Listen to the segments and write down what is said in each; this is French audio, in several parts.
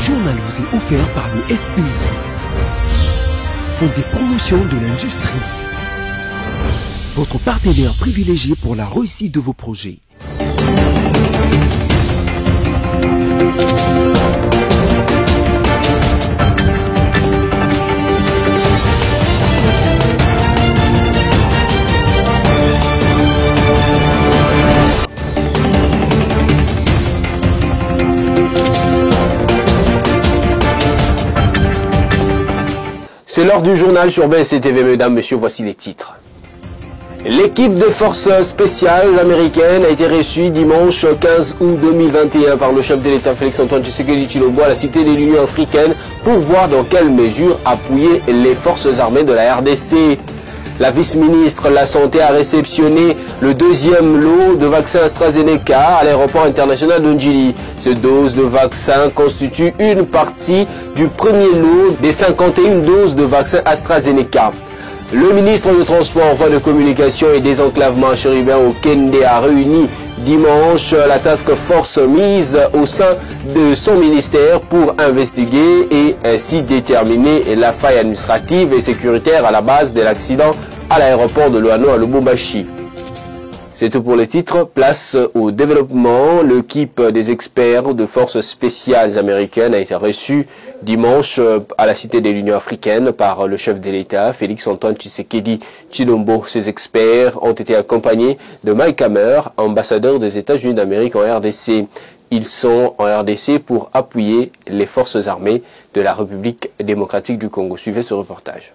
journal vous est offert par le FPI, Fonds de promotion de l'industrie, votre partenaire privilégié pour la réussite de vos projets. C'est l'heure du journal sur BSC-TV, mesdames, messieurs, voici les titres. L'équipe des forces spéciales américaines a été reçue dimanche 15 août 2021 par le chef de l'État Félix-Antoine Tshisekedi Tshilombo à la Cité de l'Union africaine pour voir dans quelle mesure appuyer les forces armées de la RDC. La vice-ministre de la Santé a réceptionné le deuxième lot de vaccins AstraZeneca à l'aéroport international de Njili. Cette dose de vaccin constitue une partie du premier lot des 51 doses de vaccins AstraZeneca. Le ministre des Transports, Voies de Communication et Désenclavement chérubin Okende a réuni dimanche la task force mise au sein de son ministère pour investiguer et ainsi déterminer la faille administrative et sécuritaire à la base de l'accident à l'aéroport de Loano à Lubumbashi. C'est tout pour les titres. Place au développement. L'équipe des experts de forces spéciales américaines a été reçue dimanche à la Cité de l'Union africaine par le chef de l'État, Félix-Antoine Tshisekedi Tshilombo. Ces experts ont été accompagnés de Mike Hammer, ambassadeur des États-Unis d'Amérique en RDC. Ils sont en RDC pour appuyer les forces armées de la République démocratique du Congo. Suivez ce reportage.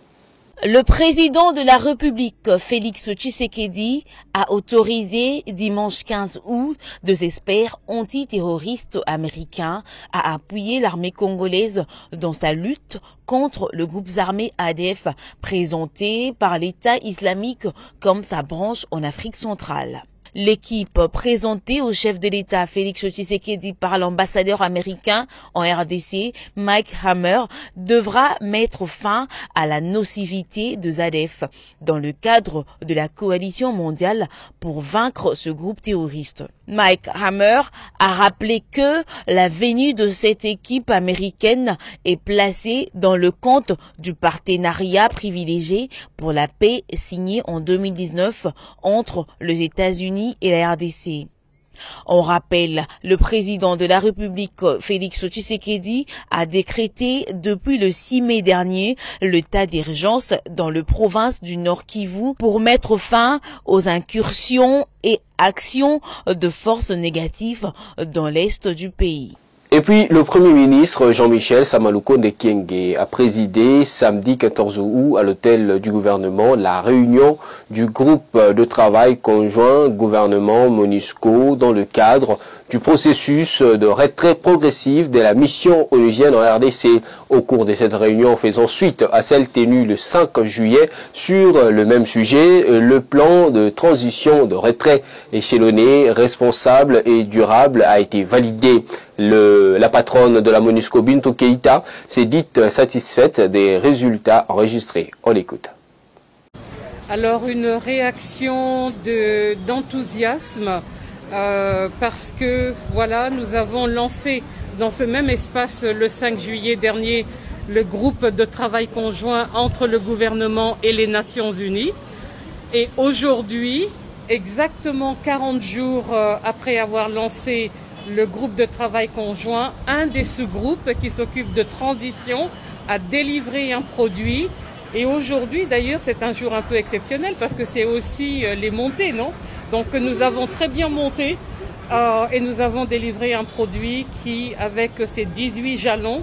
Le président de la République, Félix Tshisekedi, a autorisé dimanche 15 août deux experts antiterroristes américains à appuyer l'armée congolaise dans sa lutte contre le groupe armé ADF présenté par l'État islamique comme sa branche en Afrique centrale. L'équipe présentée au chef de l'État Félix Tshisekedi par l'ambassadeur américain en RDC, Mike Hammer, devra mettre fin à la nocivité de ZADF dans le cadre de la coalition mondiale pour vaincre ce groupe terroriste. Mike Hammer a rappelé que la venue de cette équipe américaine est placée dans le compte du partenariat privilégié pour la paix signé en 2019 entre les États-Unis et la RDC. On rappelle, le président de la République, Félix Tshisekedi, a décrété depuis le 6 mai dernier l'état d'urgence dans la province du Nord Kivu pour mettre fin aux incursions et actions de forces négatives dans l'est du pays. Et puis, le Premier ministre Jean-Michel Samalukonde Kyenge a présidé samedi 14 août à l'hôtel du gouvernement la réunion du groupe de travail conjoint gouvernement-MONUSCO dans le cadre du processus de retrait progressif de la mission onusienne en RDC. Au cours de cette réunion faisant suite à celle tenue le 5 juillet sur le même sujet, le plan de transition de retrait échelonné, responsable et durable a été validé. La patronne de la MONUSCO, Bintou Keïta, s'est dite satisfaite des résultats enregistrés. On l'écoute. Alors une réaction d'enthousiasme parce que voilà, nous avons lancé dans ce même espace le 5 juillet dernier le groupe de travail conjoint entre le gouvernement et les Nations Unies. Et aujourd'hui, exactement 40 jours après avoir lancé le groupe de travail conjoint, un des sous-groupes qui s'occupe de transition a délivré un produit. Et aujourd'hui, d'ailleurs, c'est un jour un peu exceptionnel parce que c'est aussi les montées, non? Donc nous avons très bien monté et nous avons délivré un produit qui, avec ces 18 jalons,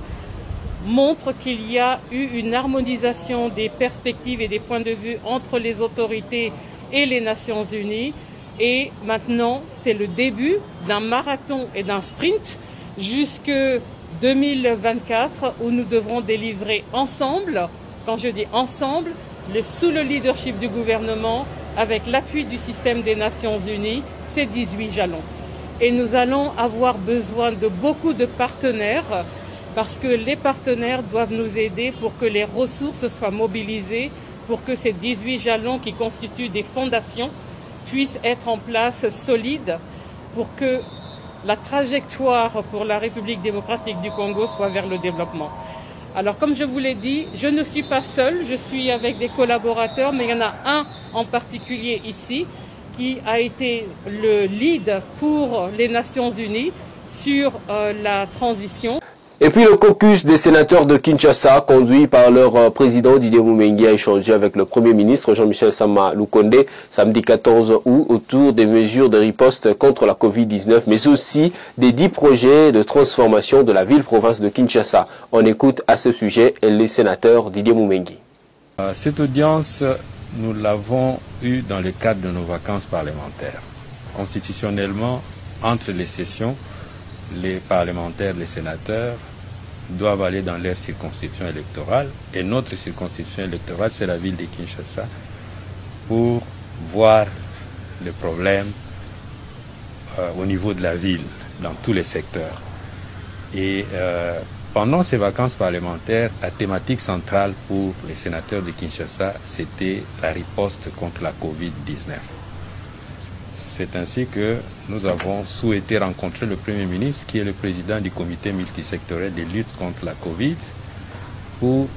montre qu'il y a eu une harmonisation des perspectives et des points de vue entre les autorités et les Nations Unies. Et maintenant, c'est le début d'un marathon et d'un sprint jusque 2024 où nous devrons délivrer ensemble, quand je dis ensemble, sous le leadership du gouvernement, avec l'appui du système des Nations Unies, ces 18 jalons. Et nous allons avoir besoin de beaucoup de partenaires parce que les partenaires doivent nous aider pour que les ressources soient mobilisées, pour que ces 18 jalons qui constituent des fondations puissent être en place solides pour que la trajectoire pour la République démocratique du Congo soit vers le développement. Alors comme je vous l'ai dit, je ne suis pas seule, je suis avec des collaborateurs, mais il y en a un en particulier ici qui a été le lead pour les Nations Unies sur la transition. Et puis le caucus des sénateurs de Kinshasa, conduit par leur président Didier Moumengi, a échangé avec le Premier ministre Jean-Michel Sama Lukonde samedi 14 août autour des mesures de riposte contre la Covid-19, mais aussi des 10 projets de transformation de la ville-province de Kinshasa. On écoute à ce sujet les sénateurs Didier Moumengi. Cette audience, nous l'avons eue dans le cadre de nos vacances parlementaires. Constitutionnellement, entre les sessions, les parlementaires, les sénateurs doivent aller dans leur circonscription électorale, et notre circonscription électorale, c'est la ville de Kinshasa, pour voir les problèmes au niveau de la ville, dans tous les secteurs. Et pendant ces vacances parlementaires, la thématique centrale pour les sénateurs de Kinshasa, c'était la riposte contre la Covid-19. C'est ainsi que nous avons souhaité rencontrer le Premier ministre, qui est le président du comité multisectoriel de lutte contre la Covid, pour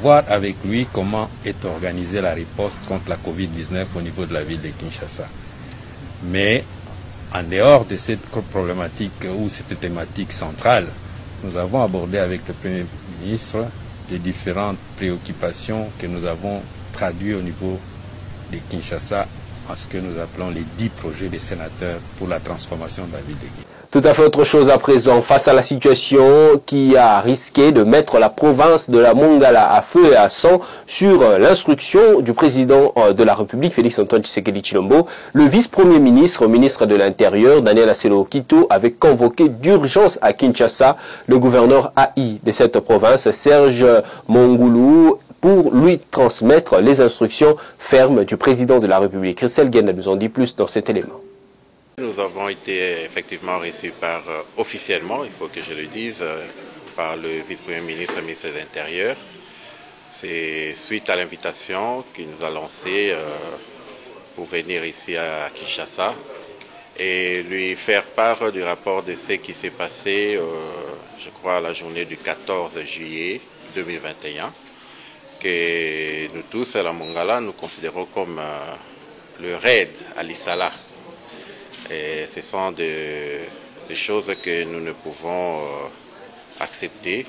voir avec lui comment est organisée la riposte contre la Covid-19 au niveau de la ville de Kinshasa. Mais en dehors de cette problématique ou cette thématique centrale, nous avons abordé avec le Premier ministre les différentes préoccupations que nous avons traduites au niveau de Kinshasa, à ce que nous appelons les 10 projets des sénateurs pour la transformation de la ville de Kinshasa. Tout à fait autre chose à présent, face à la situation qui a risqué de mettre la province de la Mongala à feu et à sang sur l'instruction du président de la République, Félix-Antoine Tshisekedi Tshilombo, le vice-premier ministre, ministre de l'Intérieur, Daniel Aselo Okito, avait convoqué d'urgence à Kinshasa le gouverneur AI de cette province, Serge Mongoulou, pour lui transmettre les instructions fermes du président de la République. Christelle Guéna nous en dit plus dans cet élément. Nous avons été effectivement reçus officiellement, il faut que je le dise, par le vice-premier ministre, ministre de l'Intérieur. C'est suite à l'invitation qu'il nous a lancée pour venir ici à Kinshasa et lui faire part du rapport de ce qui s'est passé, je crois, à la journée du 14 juillet 2021. Que nous tous à la Mongala, nous considérons comme le raid à l'Issala. Et ce sont des choses que nous ne pouvons accepter,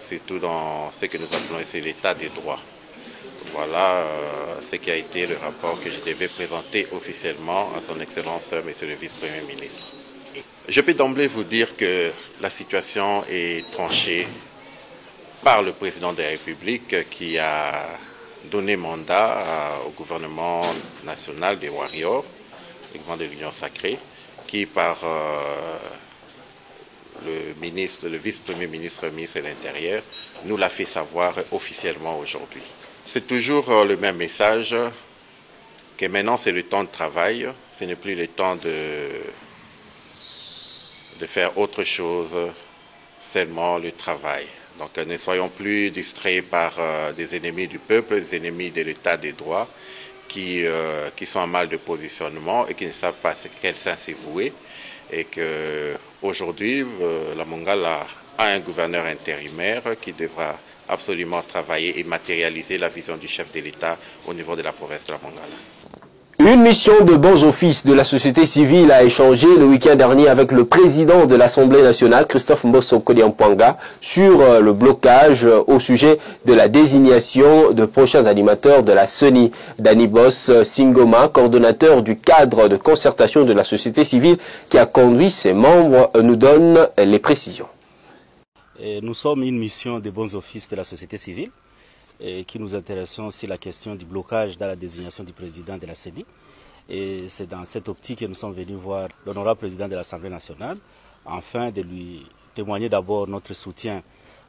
surtout dans ce que nous appelons ici l'état des droits. Voilà ce qui a été le rapport que je devais présenter officiellement à son Excellence, Monsieur le Vice-Premier ministre. Je peux d'emblée vous dire que la situation est tranchée par le président de la République qui a donné mandat au gouvernement national des Warriors, le gouvernement de l'Union sacrée, qui par le vice-premier ministre, ministre de l'Intérieur, nous l'a fait savoir officiellement aujourd'hui. C'est toujours le même message, que maintenant c'est le temps de travail, ce n'est plus le temps de faire autre chose, seulement le travail. Donc ne soyons plus distraits par des ennemis du peuple, des ennemis de l'état des droits qui sont en mal de positionnement et qui ne savent pas quel sens c'est voué. Et qu'aujourd'hui, la Mongala a un gouverneur intérimaire qui devra absolument travailler et matérialiser la vision du chef de l'État au niveau de la province de la Mongala. Une mission de bons offices de la société civile a échangé le week-end dernier avec le président de l'Assemblée nationale, Christophe Mbosso Kodiampwanga, sur le blocage au sujet de la désignation de prochains animateurs de la CENI. Danibos Singoma, coordonnateur du cadre de concertation de la société civile qui a conduit ses membres, nous donne les précisions. Nous sommes une mission de bons offices de la société civile. Et qui nous intéressons sur la question du blocage dans la désignation du président de la CENI. Et c'est dans cette optique que nous sommes venus voir l'honorable président de l'Assemblée nationale, afin de lui témoigner d'abord notre soutien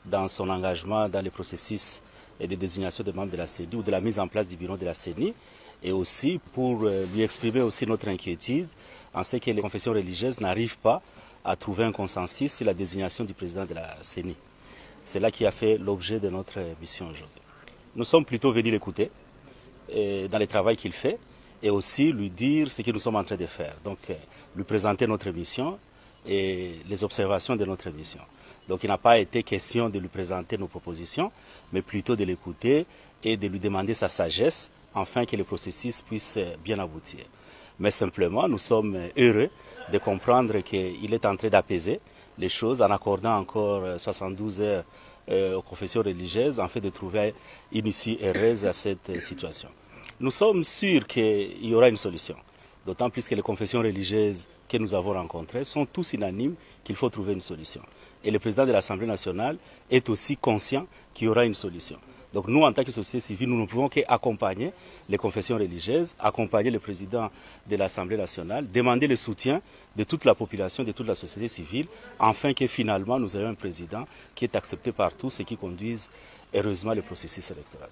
dans son engagement dans le processus de désignation des membres de la CENI ou de la mise en place du bureau de la CENI, et aussi pour lui exprimer aussi notre inquiétude en ce que les confessions religieuses n'arrivent pas à trouver un consensus sur la désignation du président de la CENI. C'est là qui a fait l'objet de notre mission aujourd'hui. Nous sommes plutôt venus l'écouter dans le travail qu'il fait et aussi lui dire ce que nous sommes en train de faire. Donc, lui présenter notre mission et les observations de notre mission. Donc il n'a pas été question de lui présenter nos propositions, mais plutôt de l'écouter et de lui demander sa sagesse afin que le processus puisse bien aboutir. Mais simplement, nous sommes heureux de comprendre qu'il est en train d'apaiser les choses en accordant encore 72 heures aux confessions religieuses afin de trouver une issue heureuse à cette situation. Nous sommes sûrs qu'il y aura une solution, d'autant plus que les confessions religieuses que nous avons rencontrées sont tous unanimes qu'il faut trouver une solution. Et le président de l'Assemblée nationale est aussi conscient qu'il y aura une solution. Donc nous, en tant que société civile, nous ne pouvons qu'accompagner les confessions religieuses, accompagner le président de l'Assemblée nationale, demander le soutien de toute la population, de toute la société civile, afin que finalement nous ayons un président qui est accepté par tous et qui conduise heureusement le processus électoral.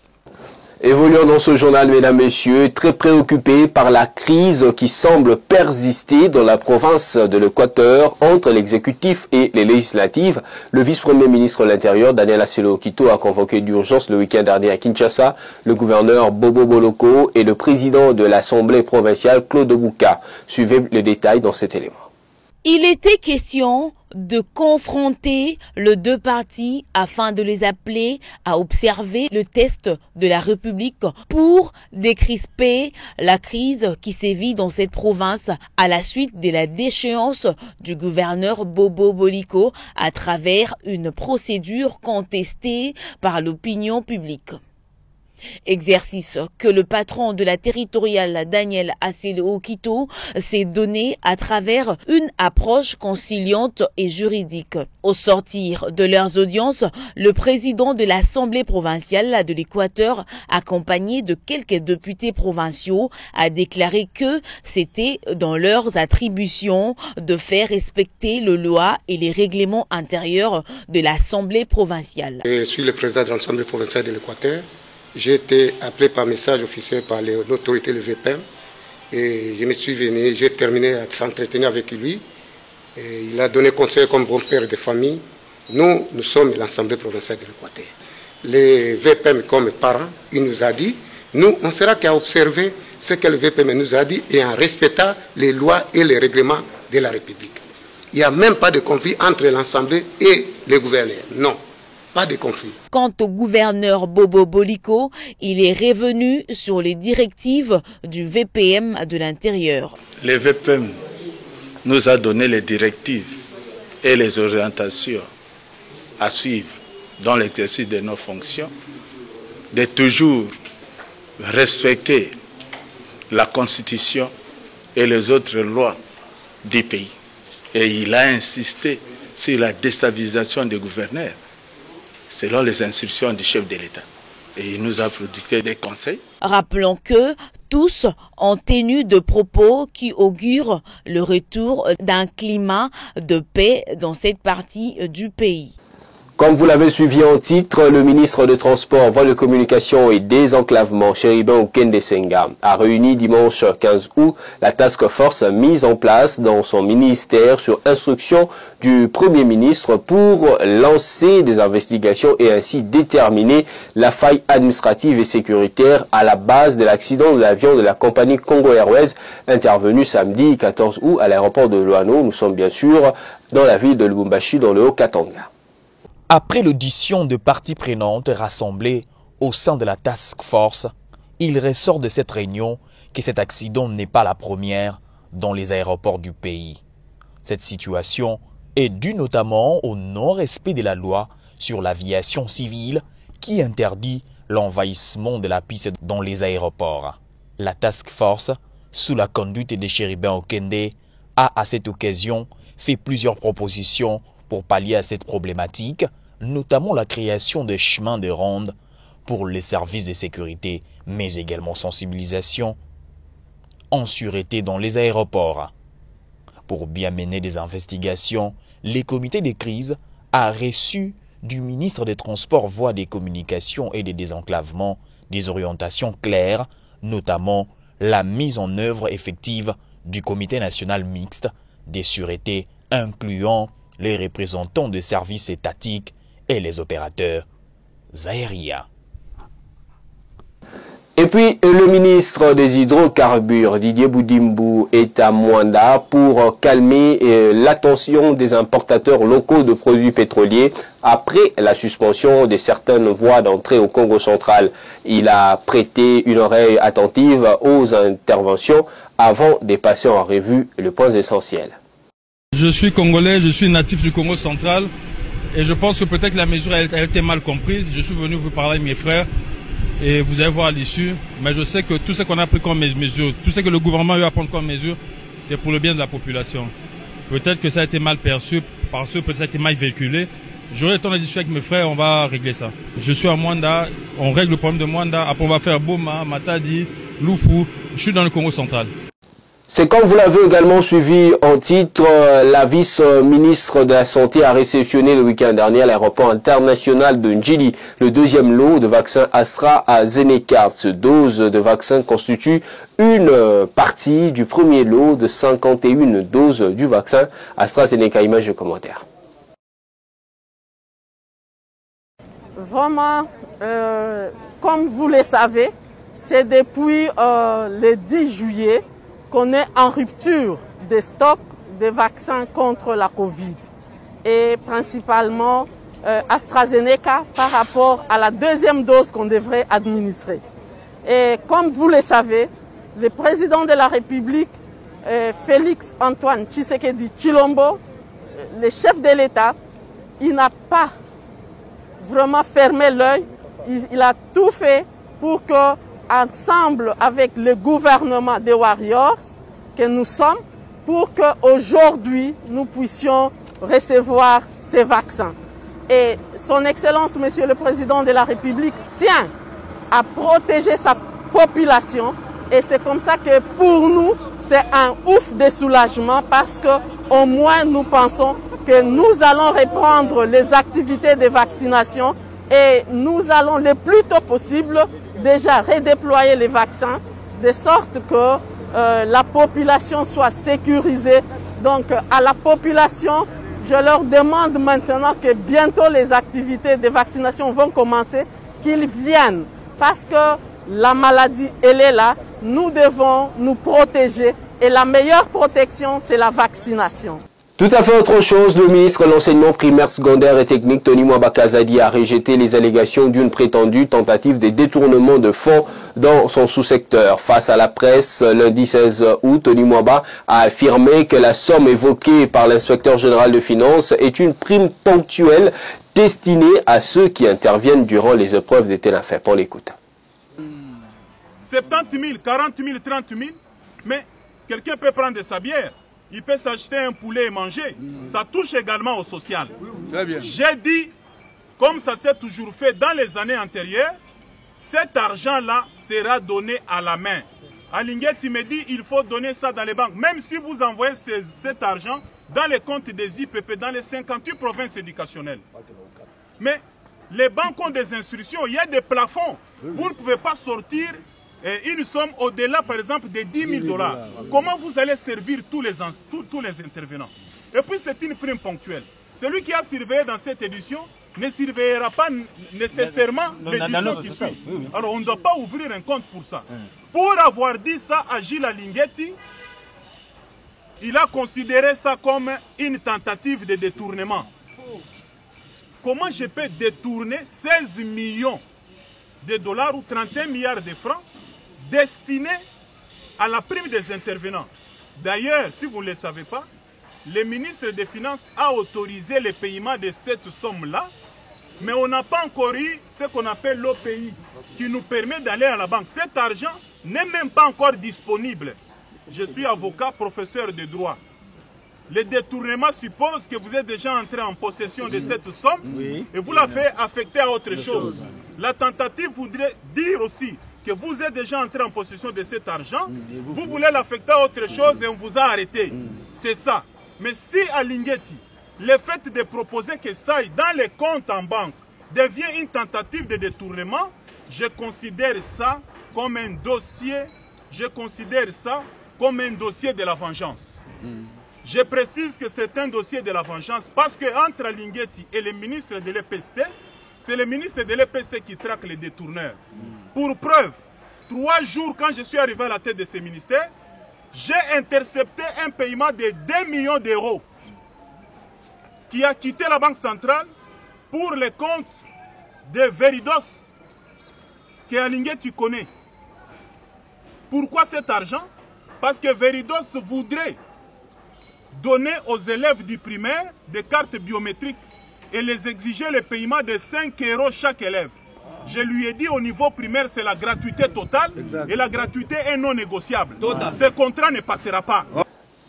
Évoluons dans ce journal, mesdames, messieurs, très préoccupés par la crise qui semble persister dans la province de l'Équateur entre l'exécutif et les législatives. Le vice-premier ministre de l'Intérieur, Daniel Acelo Okito, a convoqué d'urgence le week-end dernier à Kinshasa le gouverneur Bobo Boloko et le président de l'Assemblée provinciale, Claude Bouka. Suivez les détails dans cet élément. Il était question de confronter les deux partis afin de les appeler à observer le test de la République pour décrisper la crise qui sévit dans cette province à la suite de la déchéance du gouverneur Bobo Boloko à travers une procédure contestée par l'opinion publique. Exercice que le patron de la territoriale Daniel Acelo Okito s'est donné à travers une approche conciliante et juridique. Au sortir de leurs audiences, le président de l'Assemblée provinciale de l'Équateur, accompagné de quelques députés provinciaux, a déclaré que c'était dans leurs attributions de faire respecter les lois et les règlements intérieurs de l'Assemblée provinciale. Je suis le président de l'Assemblée provinciale de l'Équateur. J'ai été appelé par message officiel par l'autorité, le VPM, et je me suis venu, j'ai terminé à s'entretenir avec lui. Et il a donné conseil comme bon père de famille. Nous sommes l'Assemblée provinciale de l'Équateur. Les VPM comme parents, il nous a dit, nous, on sera qu'à observer ce que le VPM nous a dit et en respectant les lois et les règlements de la République. Il n'y a même pas de conflit entre l'Assemblée et les gouverneurs, non. Pas de conflit. Quant au gouverneur Bobo Boloko, il est revenu sur les directives du VPM de l'Intérieur. Le VPM nous a donné les directives et les orientations à suivre dans l'exercice de nos fonctions, de toujours respecter la Constitution et les autres lois du pays. Et il a insisté sur la déstabilisation des gouverneurs selon les instructions du chef de l'État. Et il nous a prodigué des conseils. Rappelons que tous ont tenu de propos qui augurent le retour d'un climat de paix dans cette partie du pays. Comme vous l'avez suivi en titre, le ministre des Transports, Voies de Communication et Désenclavement, Chéribin Okende Senga, a réuni dimanche 15 août la task force mise en place dans son ministère sur instruction du Premier ministre pour lancer des investigations et ainsi déterminer la faille administrative et sécuritaire à la base de l'accident de l'avion de la compagnie Congo Airways intervenu samedi 14 août à l'aéroport de Luano. Nous sommes bien sûr dans la ville de Lubumbashi, dans le Haut-Katanga. Après l'audition de parties prenantes rassemblées au sein de la task force, il ressort de cette réunion que cet accident n'est pas la première dans les aéroports du pays. Cette situation est due notamment au non-respect de la loi sur l'aviation civile qui interdit l'envahissement de la piste dans les aéroports. La task force, sous la conduite de Chéribin Okende, a à cette occasion fait plusieurs propositions pour pallier à cette problématique, notamment la création de chemins de ronde pour les services de sécurité, mais également sensibilisation en sûreté dans les aéroports. Pour bien mener des investigations, les comités de crise a reçu du ministre des Transports, Voies des Communications et des Désenclavements des orientations claires, notamment la mise en œuvre effective du comité national mixte des sûretés incluant les représentants des services étatiques et les opérateurs aériens. Et puis, le ministre des Hydrocarbures, Didier Boudimbou, est à Mwanda pour calmer l'attention des importateurs locaux de produits pétroliers après la suspension de certaines voies d'entrée au Congo central. Il a prêté une oreille attentive aux interventions avant de passer en revue les points essentiels. Je suis congolais, je suis natif du Congo central et je pense que peut-être la mesure a été mal comprise. Je suis venu vous parler avec mes frères. Et vous allez voir l'issue, mais je sais que tout ce qu'on a pris comme mesure, tout ce que le gouvernement a eu à prendre comme mesure, c'est pour le bien de la population. Peut-être que ça a été mal perçu, parce que peut-être ça a été mal véhiculé. J'aurai le temps de discuter avec mes frères, on va régler ça. Je suis à Mwanda, on règle le problème de Mwanda, après on va faire Boma, Matadi, Lufu, je suis dans le Congo central. C'est comme vous l'avez également suivi en titre, la vice-ministre de la Santé a réceptionné le week-end dernier à l'aéroport international de Njili le deuxième lot de vaccins AstraZeneca. Ce dose de vaccin constitue une partie du premier lot de 51 doses du vaccin AstraZeneca. Image de commentaire. Vraiment, comme vous le savez, c'est depuis le 10 juillet qu'on est en rupture des stocks de vaccins contre la Covid et principalement AstraZeneca par rapport à la deuxième dose qu'on devrait administrer. Et comme vous le savez, le président de la République, Félix Antoine Tshisekedi Tshilombo, le chef de l'État, il n'a pas vraiment fermé l'œil, il a tout fait pour que ensemble avec le gouvernement des Warriors que nous sommes, pour qu'aujourd'hui nous puissions recevoir ces vaccins. Et son Excellence, Monsieur le Président de la République, tient à protéger sa population et c'est comme ça que pour nous, c'est un ouf de soulagement parce qu'au moins nous pensons que nous allons reprendre les activités de vaccination et nous allons le plus tôt possible déjà redéployer les vaccins de sorte que la population soit sécurisée. Donc à la population, je leur demande maintenant que bientôt les activités de vaccination vont commencer, qu'ils viennent parce que la maladie, elle est là, nous devons nous protéger et la meilleure protection, c'est la vaccination. Tout à fait autre chose, le ministre de l'enseignement primaire, secondaire et technique, Tony Mwamba Kazadi, a rejeté les allégations d'une prétendue tentative de détournement de fonds dans son sous-secteur. Face à la presse, lundi 16 août, Tony Mwamba a affirmé que la somme évoquée par l'inspecteur général de finances est une prime ponctuelle destinée à ceux qui interviennent durant les épreuves des TENAFEP. On l'écoute. 70 000, 40 000, 30 000, mais quelqu'un peut prendre sa bière. Il peut s'acheter un poulet et manger. Ça touche également au social. J'ai dit, comme ça s'est toujours fait dans les années antérieures, cet argent-là sera donné à la main. Alinguetti me dit, il faut donner ça dans les banques. Même si vous envoyez cet argent dans les comptes des IPP, dans les 58 provinces éducationnelles. Mais les banques ont des instructions, il y a des plafonds. Vous ne pouvez pas sortir une somme au-delà, par exemple, de 10 000 $. Comment vous allez servir tous les intervenants? Et puis, c'est une prime ponctuelle. Celui qui a surveillé dans cette édition ne surveillera pas nécessairement l'édition qui suit. Alors, on ne doit pas ouvrir un compte pour ça. Pour avoir dit ça à Gilles Alinguetti, il a considéré ça comme une tentative de détournement. Comment je peux détourner 16 millions de dollars ou 31 milliards de francs destinés à la prime des intervenants? D'ailleurs, si vous ne le savez pas, le ministre des Finances a autorisé le paiement de cette somme-là, mais on n'a pas encore eu ce qu'on appelle l'OPI, qui nous permet d'aller à la banque. Cet argent n'est même pas encore disponible. Je suis avocat, professeur de droit. Le détournement suppose que vous êtes déjà entré en possession de cette somme et vous l'avez affectée à autre chose. La tentative voudrait dire aussi que vous êtes déjà entré en possession de cet argent, vous voulez l'affecter à autre chose et on vous a arrêté. C'est ça. Mais si à Alinguetti, le fait de proposer que ça aille dans les comptes en banque devient une tentative de détournement, je considère ça comme un dossier, de la vengeance. Je précise que c'est un dossier de la vengeance parce qu'entre Alinguetti et le ministre de l'EPST, c'est le ministre de l'EPST qui traque les détourneurs. Pour preuve, 3 jours, quand je suis arrivé à la tête de ce ministère, j'ai intercepté un paiement de 2 millions d'euros qui a quitté la Banque centrale pour les comptes de Veridos, que Alingué tu connais. Pourquoi cet argent? Parce que Veridos voudrait donner aux élèves du primaire des cartes biométriques et les exiger le paiement de 5 € chaque élève. Je lui ai dit au niveau primaire, c'est la gratuité totale et la gratuité est non négociable. Ce contrat ne passera pas.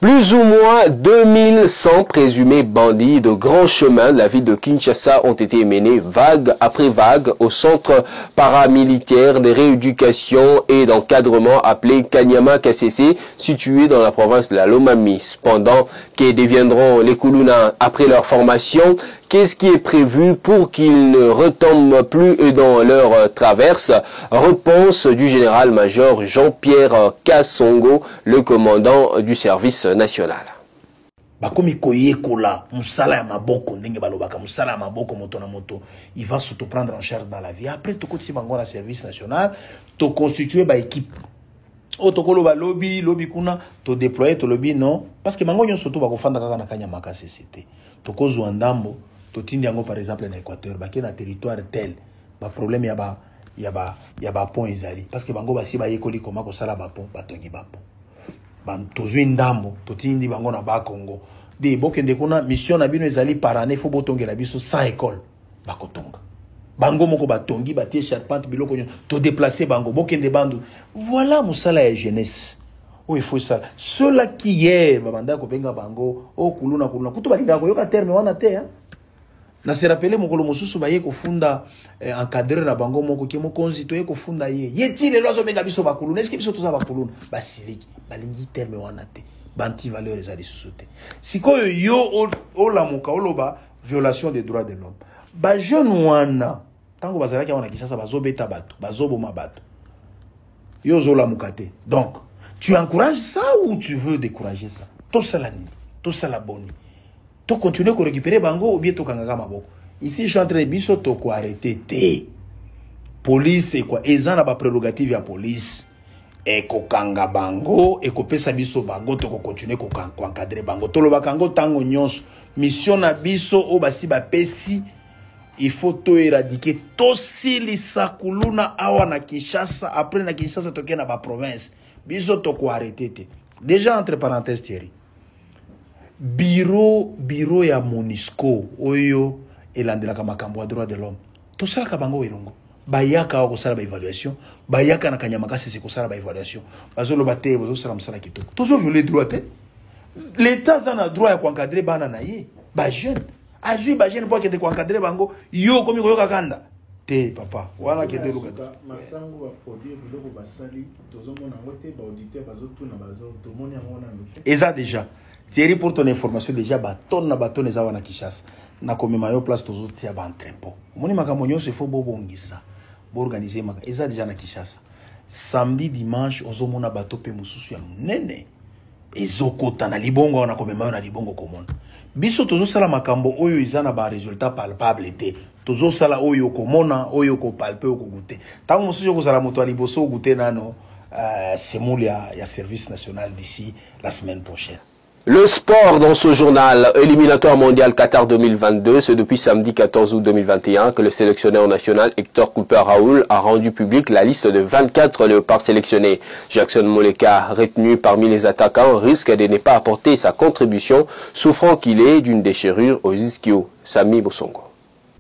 Plus ou moins 2100 présumés bandits de grands chemins de la ville de Kinshasa ont été menés vague après vague au centre paramilitaire de rééducation et d'encadrement appelé Kanyama KCC, situé dans la province de la Lomami. Pendant qu'ils deviendront les Kuluna après leur formation, qu'est-ce qui est prévu pour qu'ils ne retombent plus dans leur traverse? Réponse du général-major Jean-Pierre Kassongo, le commandant du service national. Bakomi koyekola musala ya maboko ndenge balobaka musala ya maboko moto na moto, il va se prendre en charge dans la vie. Après to koti bango na service national, to constituer ba équipe. O to kolo ba lobby kuna to déployer to lobby non parce que bango nyonso to bakofanda kaka na Kanyama KCC. To kozwa ndambo to tindi yango par exemple na Équateur baki na territoire tel ba problème ya ba pont ezali parce que bango basi ba yekoli koma ko sala ba pont batongi ba pont. Tozwi ndambo totindi bango na ba Congo de bokende kuna mission na bino ezali par année faut botongela biso 100 écoles bakotonga bango moko batongi batie charpente biloko to déplacer bango bokende bandu. Voilà musala ya jeunesse. Oh, il faut ça. Ceux-là qui est babanda ko benga bango o kuluna kutu balinga ko yoka terme wana te hein. Na se rappeler mokolo mosusu baye ko funda encadrer na bango moko ki mo konzito ye ko funda ye yeti le lozo benga biso bakuluna est-ce que biso toza bakuluna basiliki balingi terme wana te banti valeur ezali susute sikoyo yo o la moka oloba violation des droits de l'homme ba jeune wana tango bazalaki wana Kinshasa bazobeta bato bazoboma bato yo zo la mukate. Donc tu encourages ça ou tu veux décourager ça? Tout ça la nuit, tout ça la bonne. Tu continues à récupérer bango ou bien tu kangaka maboko. Ici je suis en train de biso to ko arrêter te. Police et quoi? Ils ont la prérogative ya police. Et ko kanga bango et ko pesa biso bango to ko continuer ko encadrer bango. To lo bakango tango nyonso. Mission na biso o basi ba pesi. Il faut tout éradiquer. Tosi lisakuluna awa na Kinshasa après na Kinshasa toke na ba province. Biso to ko arrêter te. Déjà entre parenthèses Thierry. Bureau ya MONUSCO oyo elandelaka makambo ya droit de l'homme. Tosalaka bango elongo. Bayaka ko sala ba évaluation, bayaka na Kanyama KCC ko sala ba évaluation. Bazoloba te bozo sala msala kitoko. Tozo violer droit te. L'État a droit ya ko encadrer bana na ye. Ba jeune. Azui ba jeune pour que de ko encadrer bango yo komi ko yoka kanda. Te papa, wala ke de luka. Masango wa produire biloko basali tozo mona ngote ba auditeur bazotuna bazo to moni amona no. Eza déjà Thierry, pour ton information, déjà, baton na ezawa na Kinshasa. Na komema yo place tozo tia ba entrepôt. Moni makamonyo se faut bobongisa. Bo organiser maka. Eza déjà na Kinshasa. Samedi, dimanche, ozomona bato pe mususu ya munene. Ezokota na libongo na komema yo na libongo komona. Biso tozo sala makambo oyo eza na ba résultat palpable te. Tozo sala oyo komona, oyo ko palpe ko goûter. Tango mususu ko sala moto aliboso goûter nano semulia ya service national d'ici la semaine prochaine. Le sport dans ce journal éliminatoire mondial Qatar 2022, c'est depuis samedi 14 août 2021 que le sélectionneur national Hector Cooper Raoul a rendu public la liste de 24 léopards sélectionnés. Jackson Moleka, retenu parmi les attaquants, risque de ne pas apporter sa contribution, souffrant qu'il est d'une déchirure aux ischio. Sami Bosongo.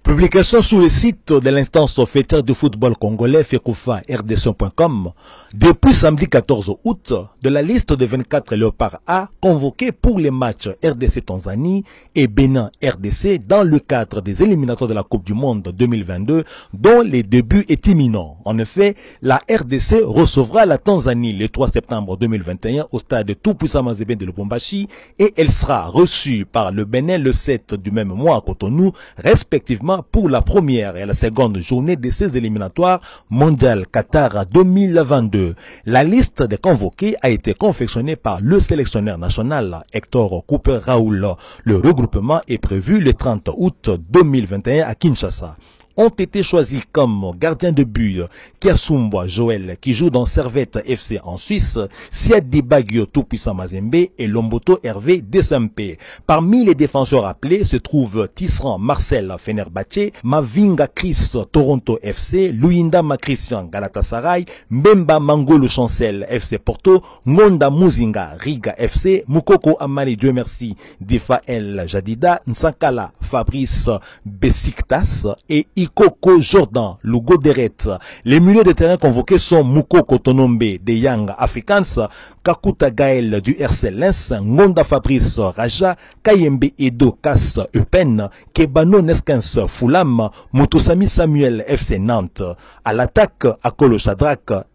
Publication sur le site de l'instance fêtière du football congolais FECOFA RDC.com depuis samedi 14 août de la liste de 24 léopards A convoqués pour les matchs RDC-Tanzanie et Bénin-RDC dans le cadre des éliminatoires de la Coupe du Monde 2022 dont le début est imminent. En effet, la RDC recevra la Tanzanie le 3 septembre 2021 au stade tout-puissant Mazembe de Lubumbashi et elle sera reçue par le Bénin le 7 du même mois à Cotonou, respectivement pour la première et la seconde journée de ces éliminatoires mondiales Qatar 2022. La liste des convoqués a été confectionnée par le sélectionneur national Hector Cooper Raoul. Le regroupement est prévu le 30 août 2021 à Kinshasa. ont été choisis comme gardien de but Kiasumba Joël qui joue dans Servette FC en Suisse, Siadi Bagio Tout-Puissant Mazembe et Lomboto Hervé Desempe. Parmi les défenseurs appelés se trouvent Tisserand Marcel Fenerbahçe, Mavinga Chris Toronto FC, Luinda Christian Galatasaray, Mbemba Mangolo Chancel FC Porto, Ngonda Muzinga Riga FC, Mukoko Amani Dieu merci Defael Jadida, Nsankala Fabrice Besiktas et Ikoko Jordan Lugo Deret. Les milieux de terrain convoqués sont Mukoko Tonombe des Young Africans, Kakuta Gaël du RC Lens, Ngonda Fabrice Raja, Kayembe Edo Kas Eupen, Kebano Neskens Fulham, Motosami Samuel FC Nantes. À l'attaque, Akolo Shadrack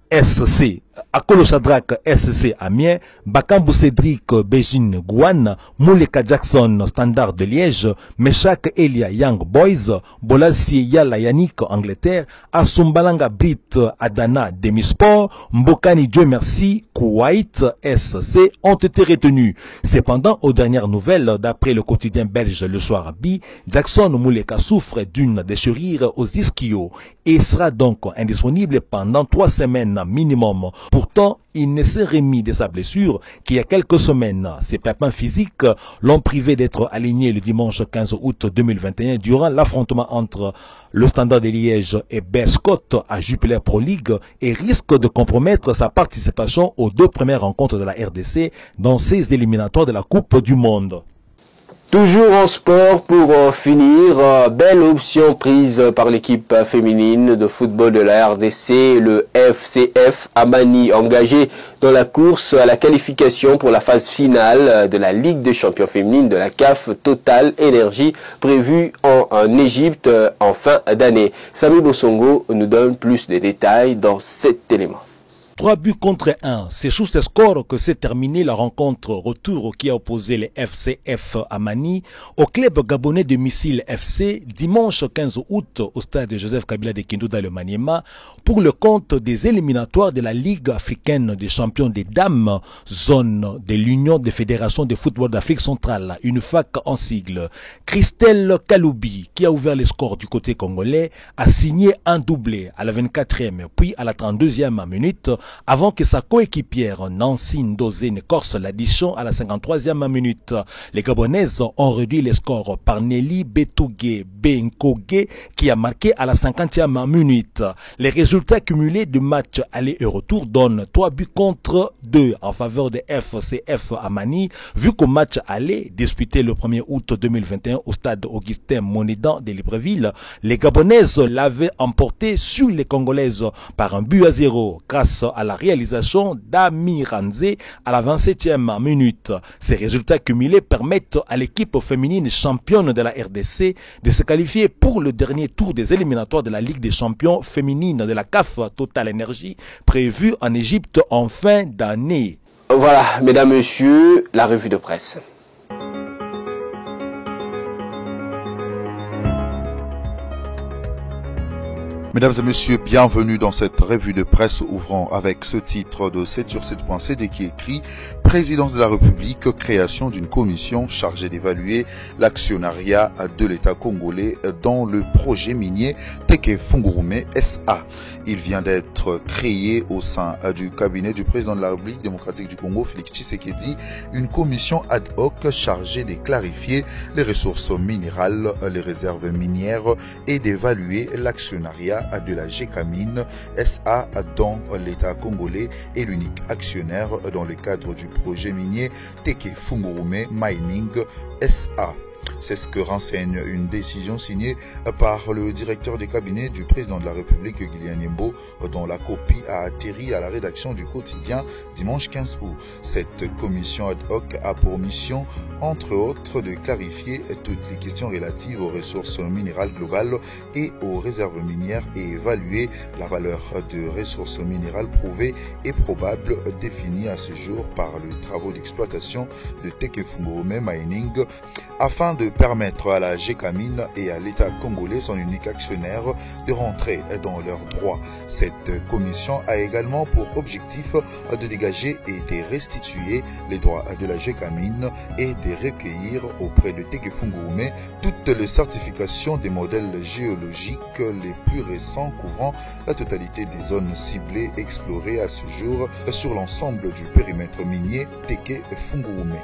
SC Amiens, Bakambu Cédric Bejin Gouane, Mouleka Jackson Standard de Liège, Meshak Elia Young Boys, Bolassi Yala Yannick Angleterre, Asumbalanga Brit Adana Demisport, Mbokani Dieu merci Kuwait SC ont été retenus. Cependant, aux dernières nouvelles, d'après le quotidien belge Le Soir Bi, Jackson Mouleka souffre d'une déchirure aux ischios et sera donc indisponible pendant 3 semaines minimum. Pourtant, il ne s'est remis de sa blessure qu'il y a quelques semaines. Ses pépins physiques l'ont privé d'être aligné le dimanche 15 août 2021 durant l'affrontement entre le Standard de Liège et Berscott à Jupiler Pro League et risque de compromettre sa participation aux 2 premières rencontres de la RDC dans ces éliminatoires de la Coupe du Monde. Toujours en sport, pour finir, belle option prise par l'équipe féminine de football de la RDC, le FCF Amani, engagé dans la course à la qualification pour la phase finale de la Ligue des champions féminines de la CAF Total Énergie, prévue en Égypte en fin d'année. Samy Bossongo nous donne plus de détails dans cet élément. 3 buts contre 1, c'est sous ce score que s'est terminée la rencontre retour qui a opposé les FCF Amani au club gabonais de Missile FC dimanche 15 août au stade Joseph Kabila de Kindounda le Maniema pour le compte des éliminatoires de la Ligue africaine des champions des dames, zone de l'Union des fédérations de football d'Afrique centrale, une FAC en sigle. Christelle Kaloubi, qui a ouvert les scores du côté congolais, a signé un doublé à la 24e puis à la 32e minute avant que sa coéquipière Nancy Ndozé ne corse l'addition à la 53e minute. Les Gabonaises ont réduit les scores par Nelly Betougué Benkogué qui a marqué à la 50e minute. Les résultats cumulés du match aller et retour donnent 3 buts contre 2 en faveur des FCF Amani, vu qu'au match aller disputé le 1er août 2021 au stade Augustin Monédan de Libreville, les Gabonaises l'avaient emporté sur les Congolaises par 1-0 grâce à la réalisation d'Ami Ranzé à la 27e minute. Ces résultats cumulés permettent à l'équipe féminine championne de la RDC de se qualifier pour le dernier tour des éliminatoires de la Ligue des champions féminines de la CAF Total Énergie prévue en Égypte en fin d'année. Voilà, mesdames, messieurs, la revue de presse. Mesdames et messieurs, bienvenue dans cette revue de presse ouvrant avec ce titre de 7sur7.cd qui écrit « Présidence de la République, création d'une commission chargée d'évaluer l'actionnariat de l'État congolais dans le projet minier Teke Fungurume SA ». Il vient d'être créé au sein du cabinet du président de la République démocratique du Congo, Félix Tshisekedi, une commission ad hoc chargée de clarifier les ressources minérales, les réserves minières et d'évaluer l'actionnariat de la GECAMINE SA dans l'État congolais et l'unique actionnaire dans le cadre du projet minier Teke Fungurume Mining SA. C'est ce que renseigne une décision signée par le directeur du cabinet du président de la République, Guilian Yembo, dont la copie a atterri à la rédaction du quotidien dimanche 15 août. Cette commission ad hoc a pour mission, entre autres, de clarifier toutes les questions relatives aux ressources minérales globales et aux réserves minières et évaluer la valeur de ressources minérales prouvées et probables définies à ce jour par les travaux d'exploitation de Teke Fungurume Mining afin de permettre à la GECAMIN et à l'État congolais, son unique actionnaire, de rentrer dans leurs droits. Cette commission a également pour objectif de dégager et de restituer les droits de la GECAMIN et de recueillir auprès de Tegefungurume toutes les certifications des modèles géologiques les plus récents couvrant la totalité des zones ciblées explorées à ce jour sur l'ensemble du périmètre minier Tegefungurume.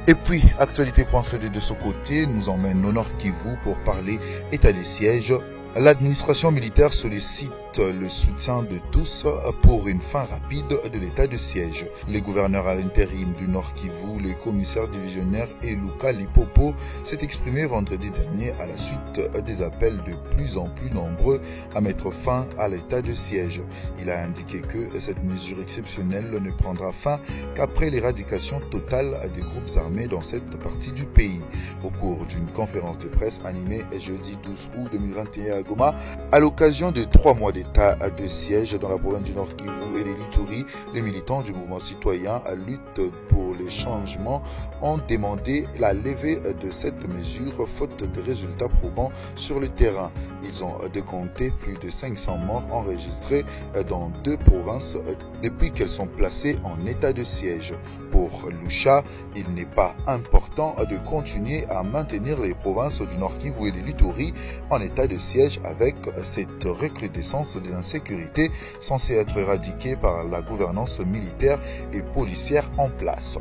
Et puis, actualité.cd de ce côté nous emmène au Nord Kivu pour parler état des sièges. L'administration militaire sollicite le soutien de tous pour une fin rapide de l'état de siège. Le gouverneur à l'intérim du Nord Kivu, le commissaire divisionnaire Eluka Lipopo, s'est exprimé vendredi dernier à la suite des appels de plus en plus nombreux à mettre fin à l'état de siège. Il a indiqué que cette mesure exceptionnelle ne prendra fin qu'après l'éradication totale des groupes armés dans cette partie du pays. Au cours d'une conférence de presse animée jeudi 12 août 2021 à Goma, à l'occasion de 3 mois d'état de siège dans la province du Nord Kivu et les Lituri, les militants du mouvement citoyen à lutte pour les changements ont demandé la levée de cette mesure faute de résultats probants sur le terrain. Ils ont décompté plus de 500 morts enregistrés dans 2 provinces depuis qu'elles sont placées en état de siège. Pour Lucha, il n'est pas important de continuer à maintenir les provinces du Nord Kivu et les Lituri en état de siège avec cette recrudescence de l'insécurité censée être éradiquée par la gouvernance militaire et policière en place.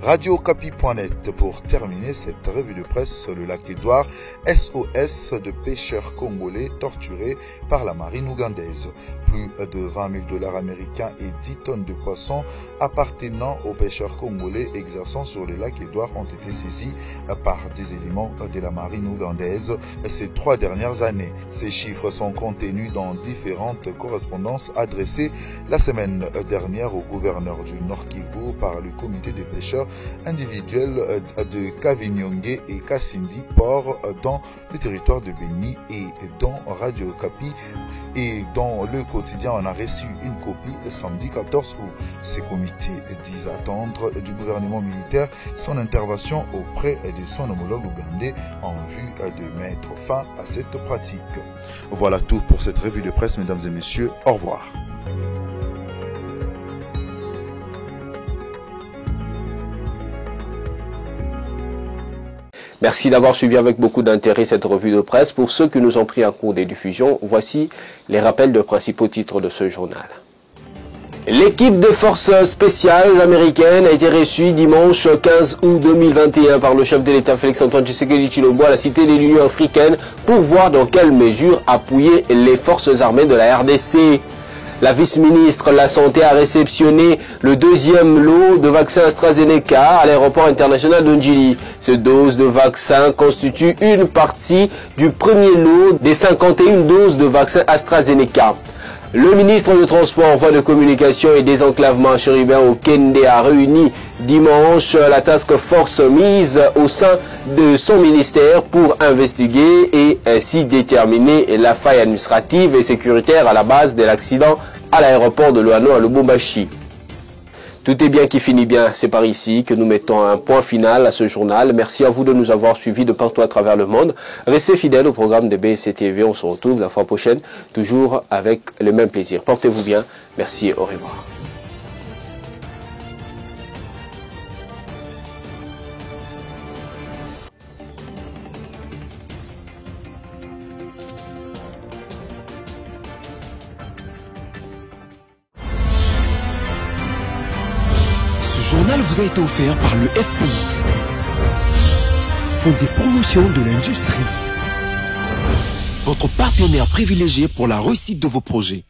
RadioCapi.net pour terminer cette revue de presse. Le lac Édouard, SOS de pêcheurs congolais torturés par la marine ougandaise. Plus de 20 000 $ américains et 10 tonnes de poissons appartenant aux pêcheurs congolais exerçant sur le lac Édouard ont été saisis par des éléments de la marine ougandaise ces 3 dernières années. Ces chiffres sont contenus dans différentes correspondances adressées la semaine dernière au gouverneur du Nord Kivu par le comité des pêcheurs individuels de Kavinyonge et Kasindi Port dans le territoire de Beni et dans Radio Kapi et dans le quotidien on a reçu une copie samedi 14 août. Ces comités disent attendre du gouvernement militaire son intervention auprès de son homologue ougandais en vue de mettre fin à cette pratique. Voilà tout pour cette revue de presse, mesdames et messieurs. Au revoir. Merci d'avoir suivi avec beaucoup d'intérêt cette revue de presse. Pour ceux qui nous ont pris en cours des diffusions, voici les rappels de principaux titres de ce journal. L'équipe de forces spéciales américaines a été reçue dimanche 15 août 2021 par le chef de l'État Félix-Antoine Tshisekedi Tshilombo à la Cité de l'Union africaine pour voir dans quelle mesure appuyer les forces armées de la RDC. La vice-ministre de la Santé a réceptionné le 2e lot de vaccins AstraZeneca à l'aéroport international de Njili. Cette dose de vaccin constitue une partie du premier lot des 51 doses de vaccins AstraZeneca. Le ministre des Transports, Voies de Communication et Désenclavement chérubin Okende a réuni dimanche la task force mise au sein de son ministère pour investiguer et ainsi déterminer la faille administrative et sécuritaire à la base de l'accident à l'aéroport de Loano à Lubumbashi. Tout est bien qui finit bien, c'est par ici que nous mettons un point final à ce journal. Merci à vous de nous avoir suivis de partout à travers le monde. Restez fidèles au programme de BSC TV, on se retrouve la fois prochaine, toujours avec le même plaisir. Portez-vous bien, merci et au revoir. Ce journal vous a été offert par le FPI, Fonds des promotions de l'industrie, votre partenaire privilégié pour la réussite de vos projets.